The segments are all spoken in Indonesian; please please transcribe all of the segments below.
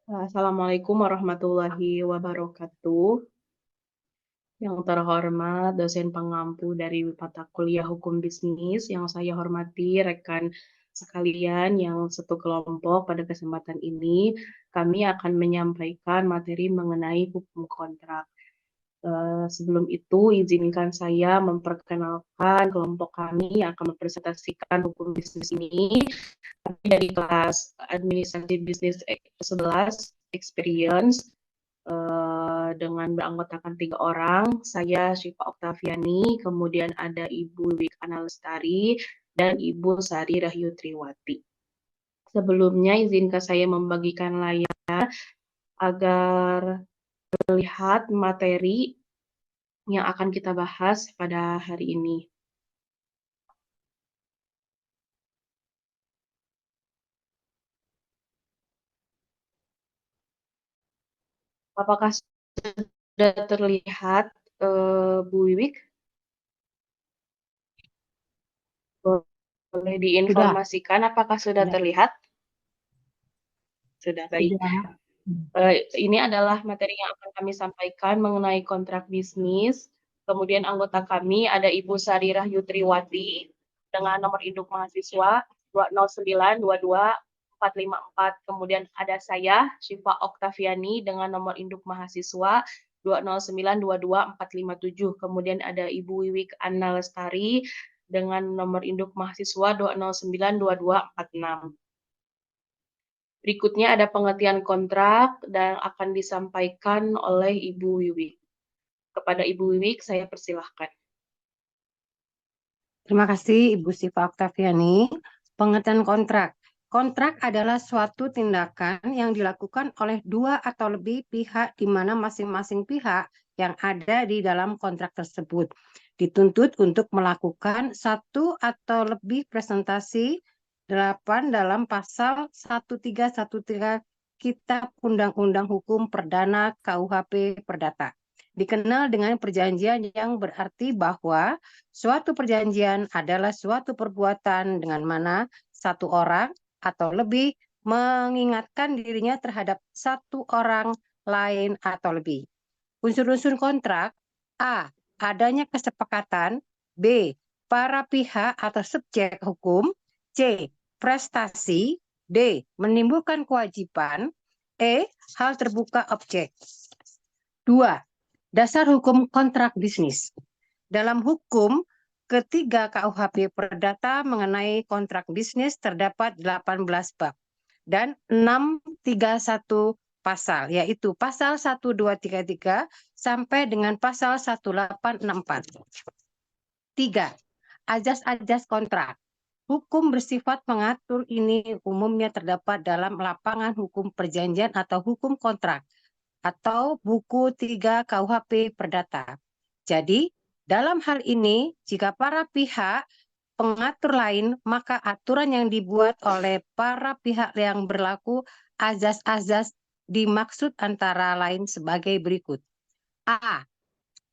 Assalamualaikum warahmatullahi wabarakatuh. Yang terhormat dosen pengampu dari mata kuliah Hukum Bisnis, yang saya hormati rekan sekalian yang satu kelompok pada kesempatan ini, kami akan menyampaikan materi mengenai hukum kontrak. Sebelum itu, izinkan saya memperkenalkan kelompok kami yang akan mempresentasikan hukum bisnis ini dari kelas Administrasi Bisnis 11 Experience dengan beranggotakan 3 orang, saya Syifa Oktaviani, kemudian ada Ibu Wik Analestari, dan Ibu Sari Rahyutriwati. Sebelumnya izinkan saya membagikan layar agar terlihat materi yang akan kita bahas pada hari ini. Apakah sudah terlihat, Bu Wiwik? Boleh diinformasikan apakah sudah terlihat? Sudah, baik. Sudah. Ini adalah materi yang akan kami sampaikan mengenai kontrak bisnis. Kemudian anggota kami ada Ibu Sari Rahyutriwati dengan nomor induk mahasiswa 20922 454. Kemudian ada saya, Syifa Oktaviani, dengan nomor induk mahasiswa 20922 457. Kemudian ada Ibu Wiwik Anna Lestari dengan nomor induk mahasiswa 2092246. Berikutnya ada pengertian kontrak dan akan disampaikan oleh Ibu Wiwik. Kepada Ibu Wiwik, saya persilahkan. Terima kasih Ibu Syifa Oktaviani. Pengertian kontrak. Kontrak adalah suatu tindakan yang dilakukan oleh dua atau lebih pihak di mana masing-masing pihak yang ada di dalam kontrak tersebut dituntut untuk melakukan satu atau lebih presentasi 8 dalam pasal 1313 Kitab Undang-Undang Hukum Perdana KUHP Perdata. Dikenal dengan perjanjian yang berarti bahwa suatu perjanjian adalah suatu perbuatan dengan mana satu orang atau lebih mengingatkan dirinya terhadap satu orang lain atau lebih. Unsur-unsur kontrak: A. Adanya kesepakatan. B. Para pihak atau subjek hukum. C. Prestasi. D. Menimbulkan kewajiban. E. Hal terbuka objek. 2. Dasar hukum kontrak bisnis. Dalam hukum ketiga KUHP Perdata mengenai kontrak bisnis terdapat 18 bab dan 631 pasal, yaitu pasal 1233 sampai dengan pasal 1864. 3. Ajas-ajas kontrak. Hukum bersifat mengatur ini umumnya terdapat dalam lapangan hukum perjanjian atau hukum kontrak atau buku 3 KUHP Perdata. Jadi, dalam hal ini, jika para pihak pengatur lain, maka aturan yang dibuat oleh para pihak yang berlaku azas-azas dimaksud antara lain sebagai berikut. A.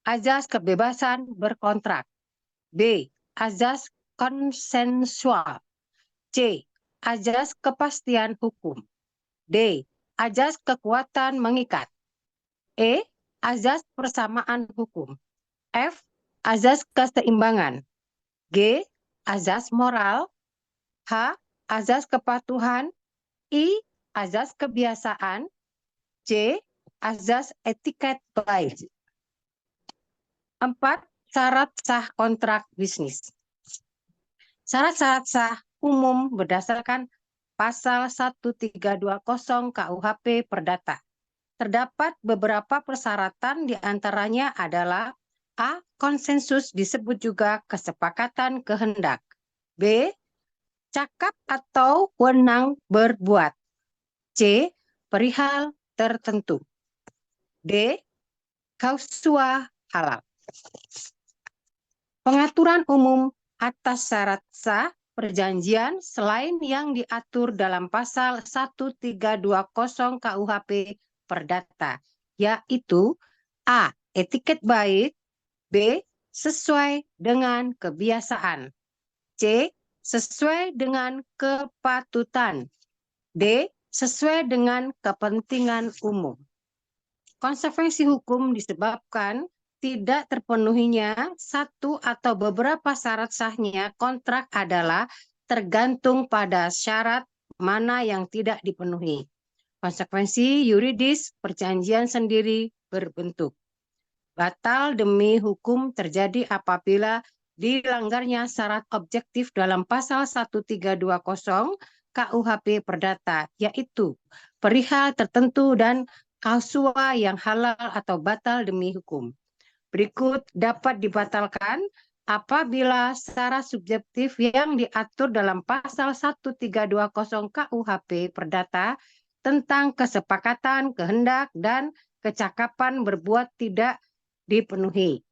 Azas kebebasan berkontrak. B. Azas konsensual. C. Azas kepastian hukum. D. Azas kekuatan mengikat. E. Azas persamaan hukum. F. Azas keseimbangan. G. Azas moral. H. Azas kepatuhan. I. Azas kebiasaan. C. Azas etiket baik. 4. Syarat sah kontrak bisnis. Syarat-syarat sah umum berdasarkan pasal 1320 KUHP Perdata. Terdapat beberapa persyaratan, diantaranya adalah A. Konsensus, disebut juga kesepakatan kehendak. B. Cakap atau wenang berbuat. C. Perihal tertentu. D. Kausua halal. Pengaturan umum atas syarat sah perjanjian selain yang diatur dalam pasal 1320 KUHP Perdata, yaitu A. Etiket baik. B. Sesuai dengan kebiasaan. C. Sesuai dengan kepatutan. D. sesuai dengan kepentingan umum. Konsekuensi hukum disebabkan tidak terpenuhinya satu atau beberapa syarat sahnya kontrak adalah tergantung pada syarat mana yang tidak dipenuhi. Konsekuensi yuridis perjanjian sendiri berbentuk batal demi hukum terjadi apabila dilanggarnya syarat objektif dalam pasal 1320 KUHP Perdata, yaitu perihal tertentu dan kausua yang halal atau batal demi hukum. Berikut dapat dibatalkan apabila syarat subjektif yang diatur dalam pasal 1320 KUHP Perdata tentang kesepakatan, kehendak, dan kecakapan berbuat tidak dipenuhi.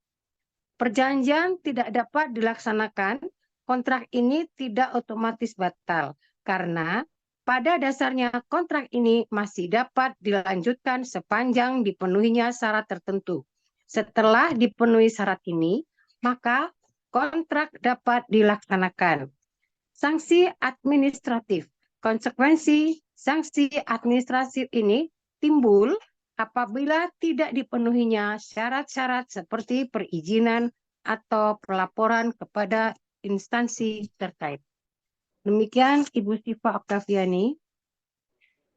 Perjanjian tidak dapat dilaksanakan, kontrak ini tidak otomatis batal karena pada dasarnya kontrak ini masih dapat dilanjutkan sepanjang dipenuhinya syarat tertentu. Setelah dipenuhi syarat ini, maka kontrak dapat dilaksanakan. Sanksi administratif. Konsekuensi sanksi administratif ini timbul apabila tidak dipenuhinya syarat-syarat seperti perizinan atau pelaporan kepada instansi terkait. Demikian Ibu Siva Oktaviani.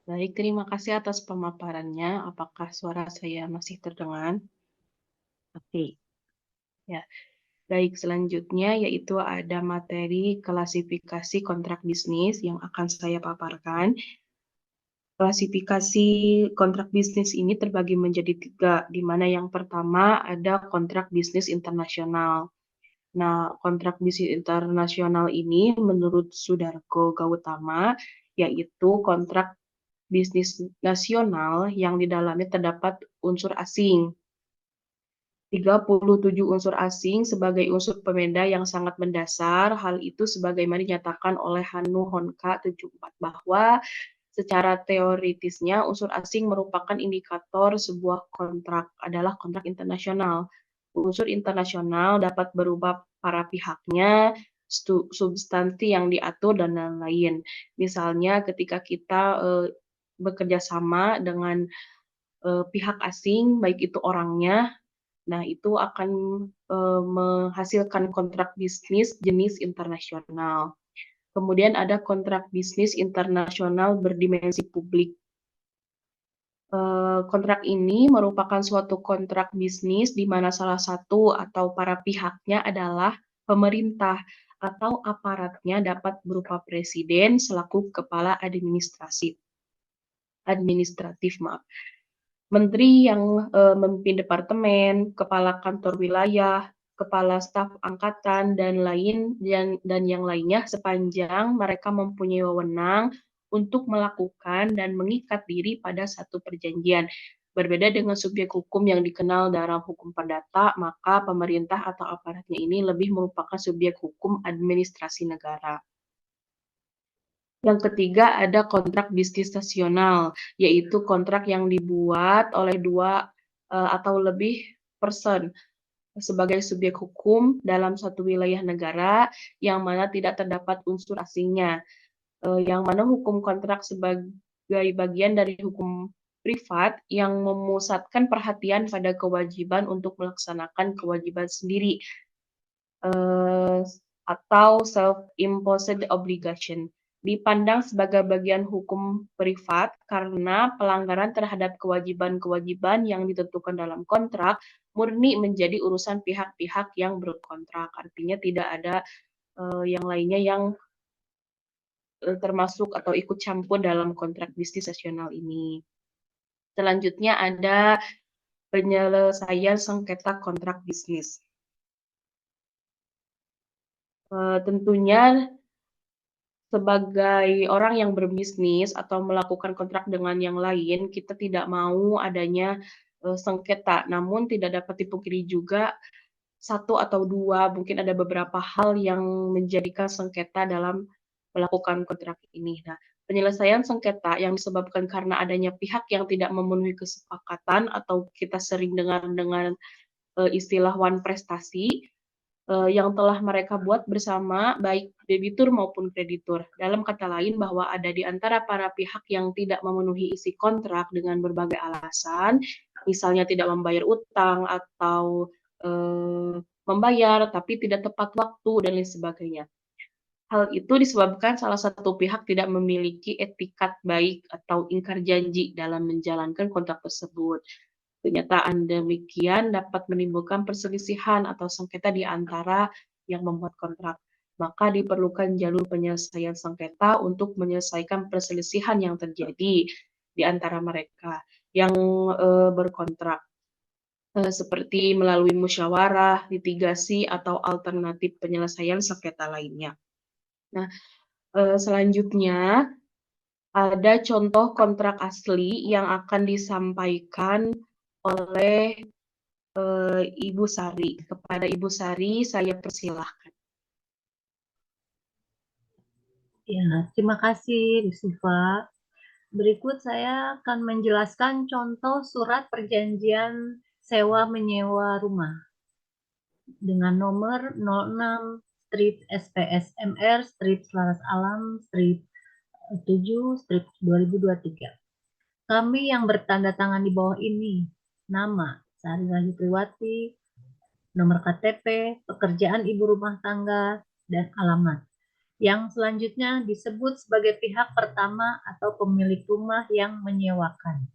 Baik, terima kasih atas pemaparannya. Apakah suara saya masih terdengar? Oke. Ya, baik, selanjutnya yaitu ada materi klasifikasi kontrak bisnis yang akan saya paparkan. Klasifikasi kontrak bisnis ini terbagi menjadi 3, di mana yang pertama ada kontrak bisnis internasional. Nah, kontrak bisnis internasional ini menurut Sudarko Gautama, yaitu kontrak bisnis nasional yang di dalamnya terdapat unsur asing. 37 unsur asing sebagai unsur pembeda yang sangat mendasar. Hal itu sebagaimana dinyatakan oleh Hanu Honka 74 bahwa secara teoritisnya, unsur asing merupakan indikator sebuah kontrak adalah kontrak internasional. Unsur internasional dapat berubah para pihaknya, substansi yang diatur, dan lain-lain. Misalnya ketika kita bekerja sama dengan pihak asing, baik itu orangnya, nah itu akan menghasilkan kontrak bisnis jenis internasional. Kemudian ada kontrak bisnis internasional berdimensi publik. Kontrak ini merupakan suatu kontrak bisnis di mana salah satu atau para pihaknya adalah pemerintah atau aparatnya dapat berupa presiden selaku kepala administratif, menteri yang memimpin departemen, kepala kantor wilayah, kepala staf angkatan, dan yang lainnya sepanjang mereka mempunyai wewenang untuk melakukan dan mengikat diri pada satu perjanjian. Berbeda dengan subjek hukum yang dikenal dalam hukum perdata, maka pemerintah atau aparatnya ini lebih merupakan subjek hukum administrasi negara. Yang ketiga ada kontrak bisnis nasional, yaitu kontrak yang dibuat oleh 2 atau lebih person sebagai subjek hukum dalam satu wilayah negara yang mana tidak terdapat unsur asingnya, yang mana hukum kontrak sebagai bagian dari hukum privat yang memusatkan perhatian pada kewajiban untuk melaksanakan kewajiban sendiri, atau self-imposed obligation. Dipandang sebagai bagian hukum privat karena pelanggaran terhadap kewajiban-kewajiban yang ditentukan dalam kontrak murni menjadi urusan pihak-pihak yang berkontrak. Artinya tidak ada yang lainnya yang termasuk atau ikut campur dalam kontrak bisnis nasional ini. Selanjutnya ada penyelesaian sengketa kontrak bisnis. Tentunya sebagai orang yang berbisnis atau melakukan kontrak dengan yang lain, kita tidak mau adanya sengketa. Namun tidak dapat dipungkiri juga satu atau dua, mungkin ada beberapa hal yang menjadikan sengketa dalam melakukan kontrak ini. Nah, penyelesaian sengketa yang disebabkan karena adanya pihak yang tidak memenuhi kesepakatan atau kita sering dengar dengan istilah one prestasi, yang telah mereka buat bersama, baik debitur maupun kreditur. Dalam kata lain, bahwa ada di antara para pihak yang tidak memenuhi isi kontrak dengan berbagai alasan, misalnya tidak membayar utang atau membayar tapi tidak tepat waktu dan lain sebagainya. Hal itu disebabkan salah satu pihak tidak memiliki etikat baik atau ingkar janji dalam menjalankan kontrak tersebut. Kenyataan demikian dapat menimbulkan perselisihan atau sengketa di antara yang membuat kontrak. Maka diperlukan jalur penyelesaian sengketa untuk menyelesaikan perselisihan yang terjadi di antara mereka yang berkontrak, seperti melalui musyawarah, litigasi, atau alternatif penyelesaian sengketa lainnya. Nah, selanjutnya ada contoh kontrak asli yang akan disampaikan oleh Ibu Sari. Kepada Ibu Sari, saya persilahkan. Ya, terima kasih, Bu Siva. Berikut saya akan menjelaskan contoh surat perjanjian sewa menyewa rumah dengan nomor 06 strip SPS MR strip Selaras Alam strip 7 strip 2023. Kami yang bertanda tangan di bawah ini, nama Sari Rahayu Triwati, nomor KTP, pekerjaan ibu rumah tangga, dan alamat. Yang selanjutnya disebut sebagai pihak pertama atau pemilik rumah yang menyewakan.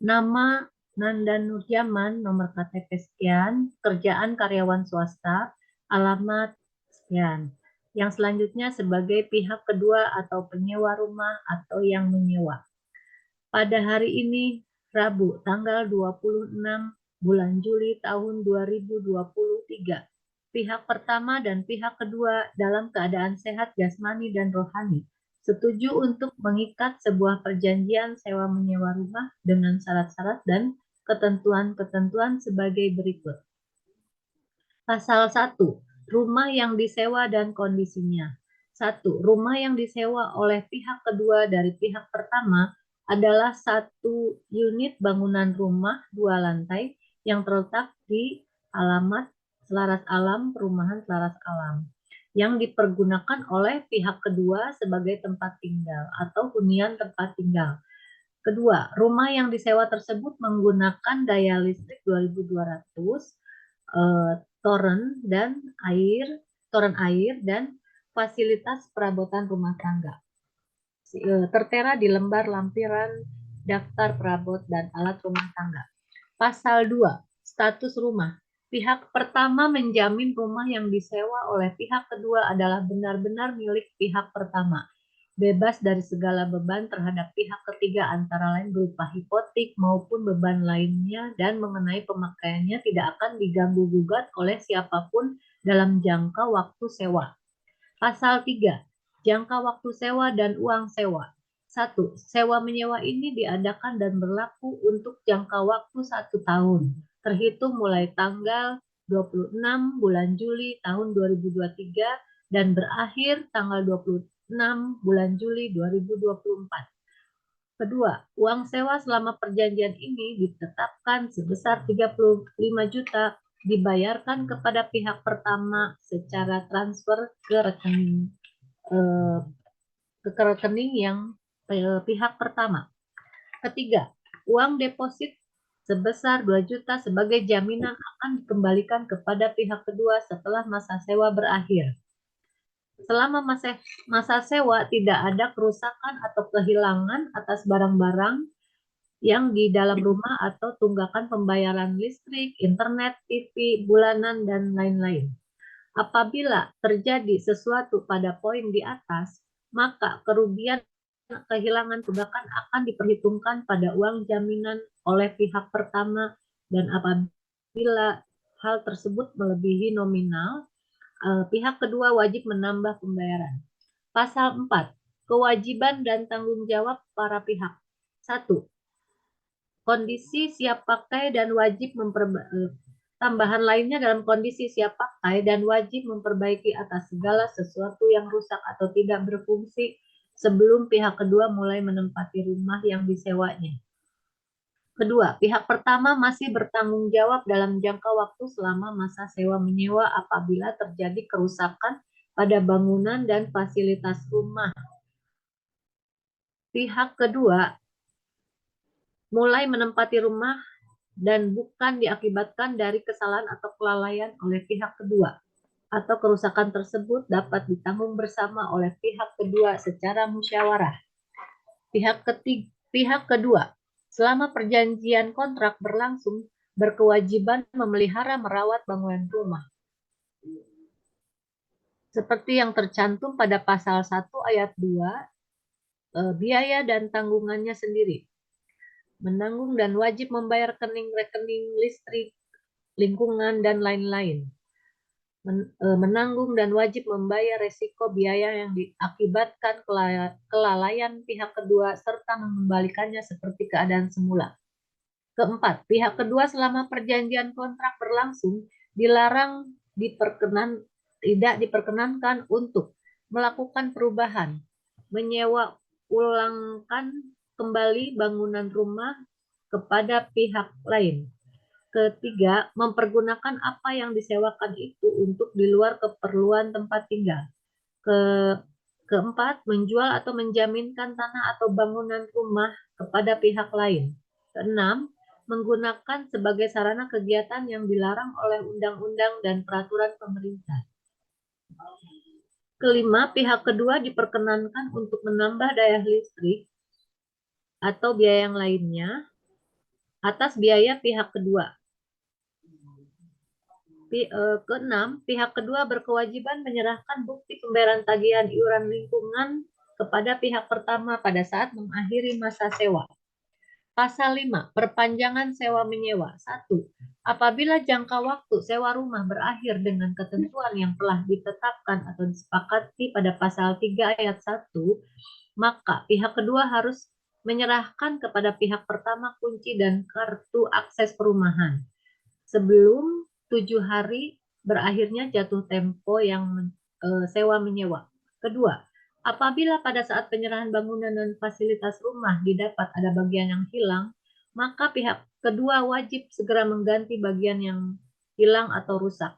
Nama Nanda Nurjaman, nomor KTP sekian, kerjaan karyawan swasta, alamat sekian. Yang selanjutnya sebagai pihak kedua atau penyewa rumah atau yang menyewa. Pada hari ini, Rabu, tanggal 26 bulan Juli tahun 2023, pihak pertama dan pihak kedua dalam keadaan sehat jasmani dan rohani setuju untuk mengikat sebuah perjanjian sewa menyewa rumah dengan syarat-syarat dan ketentuan-ketentuan sebagai berikut. Pasal 1. Rumah yang disewa dan kondisinya. 1. Rumah yang disewa oleh pihak kedua dari pihak pertama adalah satu unit bangunan rumah 2 lantai yang terletak di alamat Selaras Alam, Perumahan Selaras Alam, yang dipergunakan oleh pihak kedua sebagai tempat tinggal atau hunian tempat tinggal. Kedua, rumah yang disewa tersebut menggunakan daya listrik 2200, toren air dan fasilitas perabotan rumah tangga. Tertera di lembar lampiran daftar perabot dan alat rumah tangga. Pasal 2, status rumah. Pihak pertama menjamin rumah yang disewa oleh pihak kedua adalah benar-benar milik pihak pertama, bebas dari segala beban terhadap pihak ketiga antara lain berupa hipotek maupun beban lainnya, dan mengenai pemakaiannya tidak akan diganggu-gugat oleh siapapun dalam jangka waktu sewa. Pasal 3, jangka waktu sewa dan uang sewa. 1. Sewa menyewa ini diadakan dan berlaku untuk jangka waktu 1 tahun, terhitung mulai tanggal 26 bulan Juli tahun 2023 dan berakhir tanggal 26 bulan Juli 2024. Kedua, uang sewa selama perjanjian ini ditetapkan sebesar 35 juta dibayarkan kepada pihak pertama secara transfer ke rekening yang pihak pertama. Ketiga, uang deposit sebesar 2 juta sebagai jaminan akan dikembalikan kepada pihak kedua setelah masa sewa berakhir. Selama masa sewa tidak ada kerusakan atau kehilangan atas barang-barang yang di dalam rumah atau tunggakan pembayaran listrik, internet, TV, bulanan, dan lain-lain. Apabila terjadi sesuatu pada poin di atas, maka kerugian kehilangan tunggakan akan diperhitungkan pada uang jaminan oleh pihak pertama, dan apabila hal tersebut melebihi nominal, pihak kedua wajib menambah pembayaran. Pasal 4. Kewajiban dan tanggung jawab para pihak. 1. Kondisi siap pakai dan wajib tambahan lainnya dalam kondisi siap pakai dan wajib memperbaiki atas segala sesuatu yang rusak atau tidak berfungsi sebelum pihak kedua mulai menempati rumah yang disewanya. Kedua, pihak pertama masih bertanggung jawab dalam jangka waktu selama masa sewa menyewa apabila terjadi kerusakan pada bangunan dan fasilitas rumah. Pihak kedua mulai menempati rumah dan bukan diakibatkan dari kesalahan atau kelalaian oleh pihak kedua, atau kerusakan tersebut dapat ditanggung bersama oleh pihak kedua secara musyawarah. Pihak kedua, selama perjanjian kontrak berlangsung, berkewajiban memelihara merawat bangunan rumah. Seperti yang tercantum pada pasal 1 ayat 2, biaya dan tanggungannya sendiri. Menanggung dan wajib membayar rekening listrik, lingkungan, dan lain-lain. Menanggung dan wajib membayar resiko biaya yang diakibatkan kelalaian pihak kedua serta mengembalikannya seperti keadaan semula. Keempat, pihak kedua selama perjanjian kontrak berlangsung dilarang tidak diperkenankan untuk melakukan perubahan, menyewa ulangkan kembali bangunan rumah kepada pihak lain. Ketiga, mempergunakan apa yang disewakan itu untuk di luar keperluan tempat tinggal. Keempat, menjual atau menjaminkan tanah atau bangunan rumah kepada pihak lain. Keenam, menggunakan sebagai sarana kegiatan yang dilarang oleh undang-undang dan peraturan pemerintah. Kelima, pihak kedua diperkenankan untuk menambah daya listrik atau biaya yang lainnya atas biaya pihak kedua. Keenam, pihak kedua berkewajiban menyerahkan bukti pembayaran tagihan iuran lingkungan kepada pihak pertama pada saat mengakhiri masa sewa. Pasal 5, perpanjangan sewa menyewa. 1. Apabila jangka waktu sewa rumah berakhir dengan ketentuan yang telah ditetapkan atau disepakati pada pasal 3 ayat 1, maka pihak kedua harus menyerahkan kepada pihak pertama kunci dan kartu akses perumahan sebelum 7 hari berakhirnya jatuh tempo yang sewa menyewa. Kedua, apabila pada saat penyerahan bangunan dan fasilitas rumah didapat ada bagian yang hilang, maka pihak kedua wajib segera mengganti bagian yang hilang atau rusak.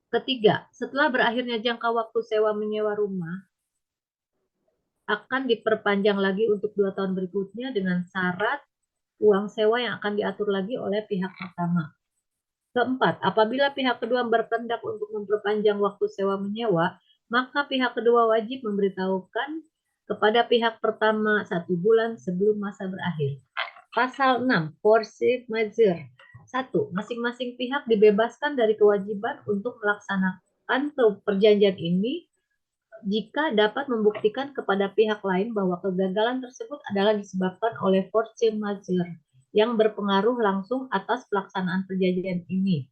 Ketiga, setelah berakhirnya jangka waktu sewa menyewa rumah, akan diperpanjang lagi untuk 2 tahun berikutnya dengan syarat uang sewa yang akan diatur lagi oleh pihak pertama. Keempat, apabila pihak kedua berkehendak untuk memperpanjang waktu sewa menyewa, maka pihak kedua wajib memberitahukan kepada pihak pertama 1 bulan sebelum masa berakhir. Pasal 6, force majeure. 1. Masing-masing pihak dibebaskan dari kewajiban untuk melaksanakan perjanjian ini jika dapat membuktikan kepada pihak lain bahwa kegagalan tersebut adalah disebabkan oleh force majeure yang berpengaruh langsung atas pelaksanaan perjanjian ini.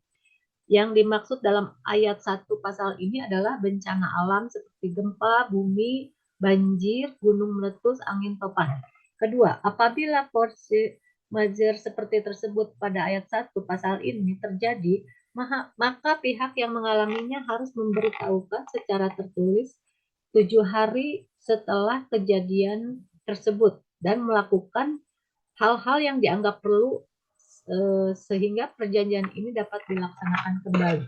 Yang dimaksud dalam ayat 1 pasal ini adalah bencana alam seperti gempa, bumi, banjir, gunung meletus, angin topan. Kedua, apabila force majeure seperti tersebut pada ayat 1 pasal ini terjadi, maka pihak yang mengalaminya harus memberitahukan secara tertulis 7 hari setelah kejadian tersebut dan melakukan hal-hal yang dianggap perlu sehingga perjanjian ini dapat dilaksanakan kembali.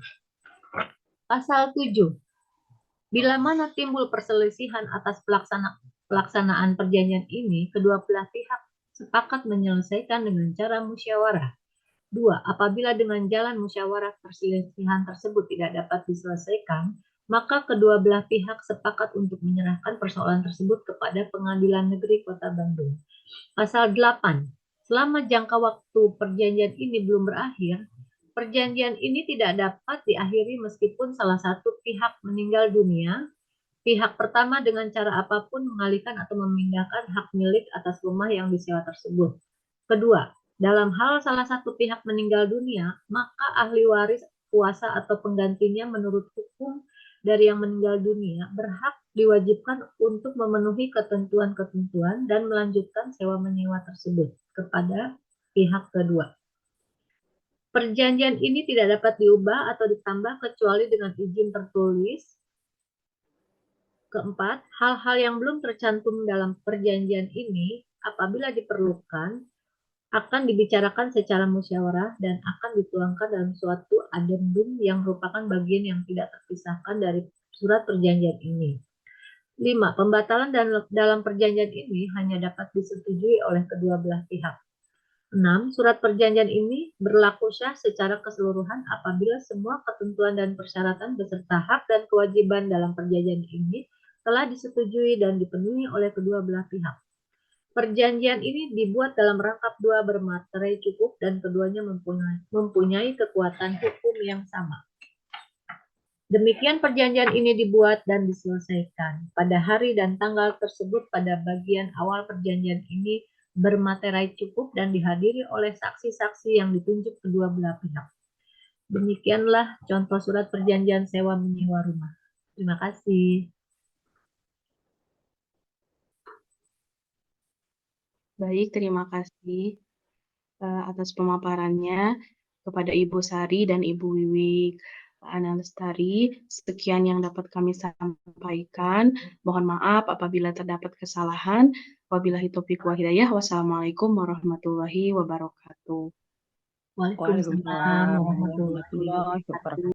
Pasal 7. Bila mana timbul perselisihan atas pelaksanaan perjanjian ini, kedua belah pihak sepakat menyelesaikan dengan cara musyawarah. 2. Apabila dengan jalan musyawarah perselisihan tersebut tidak dapat diselesaikan, maka kedua belah pihak sepakat untuk menyerahkan persoalan tersebut kepada Pengadilan Negeri Kota Bandung. Pasal 8. Selama jangka waktu perjanjian ini belum berakhir, perjanjian ini tidak dapat diakhiri meskipun salah satu pihak meninggal dunia, pihak pertama dengan cara apapun mengalihkan atau memindahkan hak milik atas rumah yang disewa tersebut. Kedua, dalam hal salah satu pihak meninggal dunia, maka ahli waris, kuasa atau penggantinya menurut hukum dari yang meninggal dunia berhak diwajibkan untuk memenuhi ketentuan-ketentuan dan melanjutkan sewa menyewa tersebut kepada pihak kedua. Perjanjian ini tidak dapat diubah atau ditambah kecuali dengan izin tertulis. Keempat, hal-hal yang belum tercantum dalam perjanjian ini apabila diperlukan akan dibicarakan secara musyawarah dan akan dituangkan dalam suatu adendum yang merupakan bagian yang tidak terpisahkan dari surat perjanjian ini. 5. Pembatalan dalam perjanjian ini hanya dapat disetujui oleh kedua belah pihak. 6. Surat perjanjian ini berlaku syah secara keseluruhan apabila semua ketentuan dan persyaratan beserta hak dan kewajiban dalam perjanjian ini telah disetujui dan dipenuhi oleh kedua belah pihak. Perjanjian ini dibuat dalam rangkap dua bermaterai cukup dan keduanya mempunyai kekuatan hukum yang sama. Demikian perjanjian ini dibuat dan diselesaikan. Pada hari dan tanggal tersebut pada bagian awal perjanjian ini bermaterai cukup dan dihadiri oleh saksi-saksi yang ditunjuk kedua belah pihak. Demikianlah contoh surat perjanjian sewa menyewa rumah. Terima kasih. Baik, terima kasih atas pemaparannya kepada Ibu Sari dan Ibu Wiwi Analestari. Sekian yang dapat kami sampaikan. Mohon maaf apabila terdapat kesalahan. Wabillahi taufiq wa hidayah. Wassalamualaikum warahmatullahi wabarakatuh. Waalaikumsalam warahmatullahi wabarakatuh.